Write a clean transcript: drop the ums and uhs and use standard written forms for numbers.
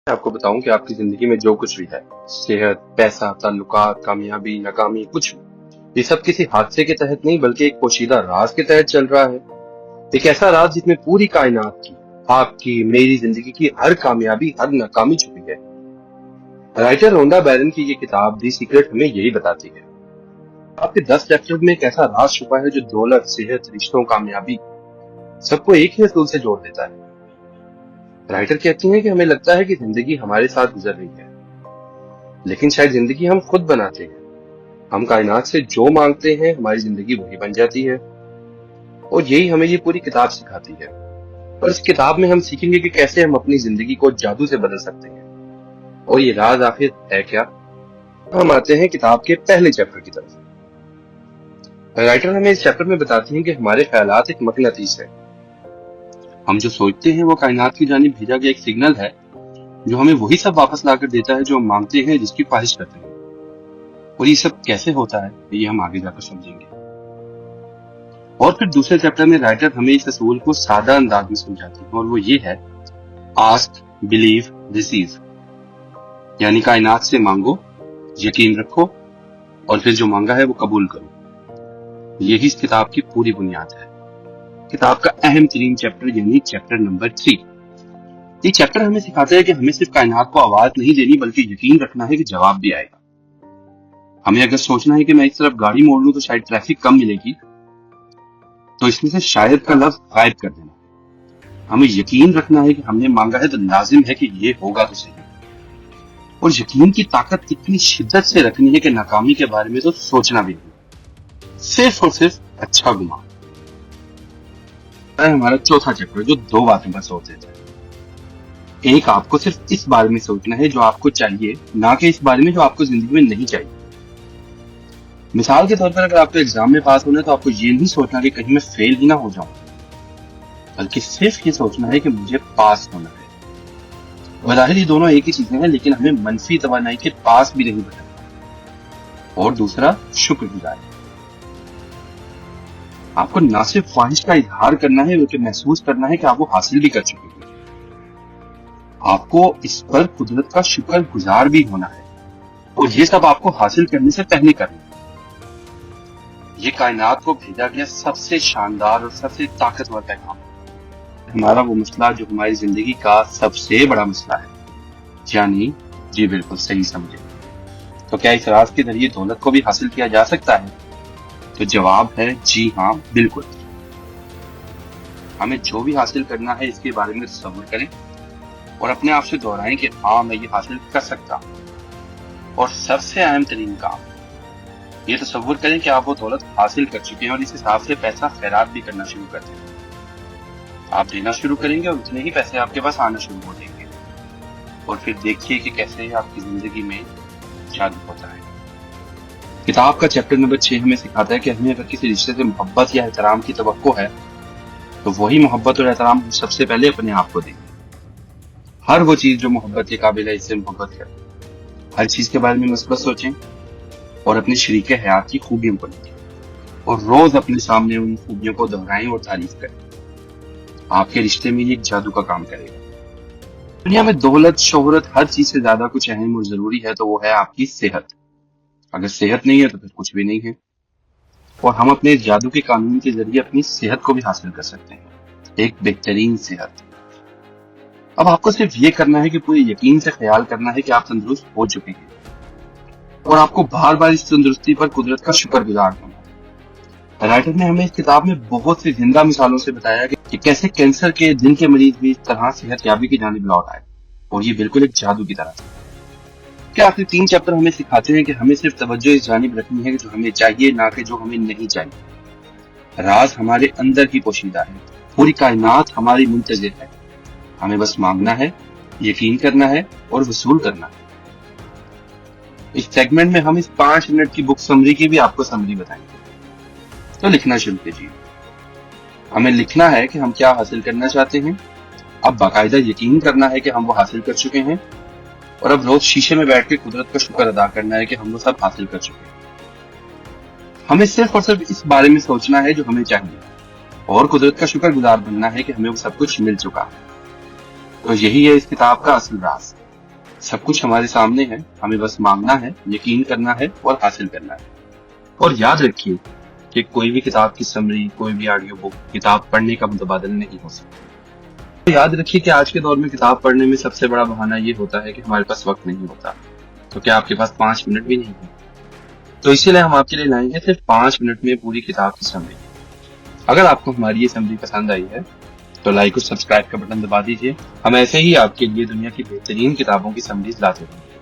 आपको बताऊं कि आपकी जिंदगी में जो कुछ भी है, सेहत, पैसा, ताल्लुकात, कामयाबी, नाकामी, कुछ भी, ये सब किसी हादसे के तहत नहीं बल्कि एक पोशीदा राज के तहत चल रहा है। एक ऐसा राज जिसमें पूरी कायनात की, आपकी, मेरी जिंदगी की हर कामयाबी, हर नाकामी छुपी है। राइटर रोंडा बैरन की ये किताब दी सीक्रेट हमें यही बताती है। आपके 10 चैप्टर में एक ऐसा राज छुपा है जो दौलत, सेहत, रिश्तों, कामयाबी सबको एक ही असूल से जोड़ देता है। राइटर कहती हैं कि हमें लगता है कि जिंदगी हमारे साथ गुजर रही है, लेकिन शायद जिंदगी हम खुद बनाते हैं। हम कायनात से जो मांगते हैं हमारी जिंदगी वही बन जाती है, और यही हमें ये पूरी किताब सिखाती है। और इस किताब में हम सीखेंगे कि कैसे हम अपनी जिंदगी को जादू से बदल सकते हैं। और ये राज आखिर है क्या? हम आते हैं किताब के पहले चैप्टर की तरफ। राइटर हमें इस चैप्टर में बताती हैं कि हमारे ख्यालात एक मकनातीस है। हम जो सोचते हैं वो कायनात की जानिब भेजा गया एक सिग्नल है जो हमें वही सब वापस लाकर देता है जो हम मांगते हैं, जिसकी ख्वाहिश करते हैं। और ये सब कैसे होता है ये हम आगे जाकर समझेंगे। और फिर दूसरे चैप्टर में राइटर हमें इस असूल को सादा अंदाज में समझाती है, और वो ये है, आस्क, बिलीव, रिसीव। यानी कायनात से मांगो, यकीन रखो, और फिर जो मांगा है वो कबूल करो। यही इस किताब की पूरी बुनियाद है। किताब का अहम तरीन चैप्टर यानी चैप्टर नंबर 3। ये चैप्टर हमें सिखाता है कि हमें सिर्फ कायनात को आवाज नहीं देनी बल्कि यकीन रखना है कि जवाब भी आएगा। हमें अगर सोचना है कि मैं इस तरफ गाड़ी मोड़ लूं तो शायद ट्रैफिक कम मिलेगी, तो इसमें से शायद का लफ्ज गायब कर देना। हमें यकीन रखना है कि हमने मांगा है तो लाजिम है कि ये होगा तो सही। और यकीन की ताकत इतनी शिद्दत से रखनी है कि नाकामी के बारे में तो सोचना भी नहीं, सिर्फ और सिर्फ अच्छा गुमान। हमारा चौथा चैप्टर जो 2 बातें पर सोच देता है। एक, आपको सिर्फ इस बारे में सोचना है जो आपको चाहिए, ना कि इस बारे में जो आपको जिंदगी में नहीं चाहिए। मिसाल के तौर पर अगर आपको एग्जाम में पास होना है तो आपको ये नहीं सोचना कि कहीं मैं फेल ही ना हो जाऊं, बल्कि सिर्फ ये सोचना है कि मुझे पास होना है। वज़ाहिर ये दोनों एक ही चीजें हैं, लेकिन हमें मनफी तवानाई के पास भी नहीं बनना। और दूसरा, शुक्रगुजारी। आपको ना सिर्फ ख्वाहिश का इजहार करना है बल्कि महसूस करना है कि आप वो हासिल भी कर चुके हैं। आपको इस पर कुदरत का शुक्र गुजार भी होना है, और ये सब आपको हासिल करने से पहले करना है। ये कायनात को भेजा गया सबसे शानदार और सबसे ताकतवर पैगाम है। हमारा वो मसला जो हमारी जिंदगी का सबसे बड़ा मसला है, यानी जी बिल्कुल सही समझे। तो क्या इस राज के जरिए दौलत को भी हासिल किया जा सकता है? तो जवाब है जी हाँ, बिल्कुल। हमें जो भी हासिल करना है इसके बारे में तसव्वुर करें और अपने आप से दोहराएं कि हाँ, मैं ये हासिल कर सकता हूं। और सबसे अहम तरीन काम, ये तसव्वुर करें कि आप वो दौलत हासिल कर चुके हैं और इस हिसाब से पैसा खैरात भी करना शुरू कर दें। आप देना शुरू करेंगे और उतने ही पैसे आपके पास आना शुरू हो जाएंगे। और फिर देखिए कि कैसे आपकी जिंदगी में जादू होता है। किताब का चैप्टर नंबर 6 हमें सिखाता है कि हमें अगर किसी रिश्ते से मोहब्बत या एहतराम की तवक्को है तो वही मोहब्बत और एहतराम हम सबसे पहले अपने आप को दें। हर वो चीज जो मोहब्बत के काबिल है, इससे मोहब्बत करें। हर चीज के बारे में मस्बत सोचें और अपने शरीके हयात की खूबियों को लिखें और रोज अपने सामने उन खूबियों को दोहराएं और तारीफ करें। आपके रिश्ते में ये एक जादू का काम करेगा। दुनिया में दौलत, शोहरत, हर चीज से ज्यादा कुछ अहम और जरूरी है तो वो है आपकी सेहत। अगर सेहत नहीं है तो फिर कुछ भी नहीं है। और हम अपने जादू के कानून के जरिए अपनी सेहत को भी हासिल कर सकते हैं, एक बेहतरीन सेहत। अब आपको सिर्फ ये करना है कि पूरे यकीन से ख्याल करना है कि आप तंदुरुस्त हो चुके हैं, और आपको बार बार इस तंदुरुस्ती पर कुदरत का शुक्रगुजार होना है। राइटर ने हमें इस किताब में बहुत सी जिंदा मिसालों से बताया कि कैसे कैंसर के दिल के मरीज भी इस तरह सेहतयाबी की जानिब लौट आए, और ये बिल्कुल एक जादू की तरह है। क्या आखिर 3 चैप्टर हमें सिखाते हैं कि हमें सिर्फ तवज्जो इस जानिब रखनी है कि जो हमें चाहिए, ना कि जो हमें नहीं चाहिए। राज हमारे अंदर ही पोशीदा है, पूरी कायनात हमारी मुंतज़िर है। हमें बस मांगना है, यकीन करना है और वसूल करना है। इस सेगमेंट में हम इस 5 मिनट की बुक समरी की भी आपको समरी बताएंगे। तो लिखना शुरू कीजिए। हमें लिखना है कि हम क्या हासिल करना चाहते हैं। अब बाकायदा यकीन करना है कि हम वो हासिल कर चुके हैं, और अब रोज शीशे में बैठ के कुदरत का शुक्र अदा करना है कि हम वो सब हासिल कर चुके हैं। हमें सिर्फ और सिर्फ इस बारे में सोचना है जो हमें चाहिए, और कुदरत का शुक्रगुजार बनना है कि हमें वो सब कुछ मिल चुका है। तो यही है इस किताब का असल राज। سب کچھ ہمارے سامنے ہے، ہمیں بس مانگنا ہے، یقین کرنا ہے اور حاصل کرنا ہے۔ اور یاد رکھیے کہ کوئی بھی کتاب کی سمری، کوئی بھی آڈیو بک کتاب پڑھنے کا متبادل نہیں ہو سکتا۔ تو یاد رکھیے کہ آج کے دور میں کتاب پڑھنے میں سب سے بڑا بہانہ یہ ہوتا ہے کہ ہمارے پاس وقت نہیں ہوتا۔ تو کیا آپ کے پاس 5 منٹ بھی نہیں ہے؟ تو اسی لیے ہم آپ کے لیے لائیں گے صرف 5 منٹ میں پوری کتاب کی سمری۔ اگر آپ کو ہماری یہ سمری پسند آئی ہے تو لائک اور سبسکرائب کا بٹن دبا دیجیے۔ ہم ایسے ہی آپ کے لیے دنیا کی بہترین کتابوں کی سمریز لاتے رہیں گے۔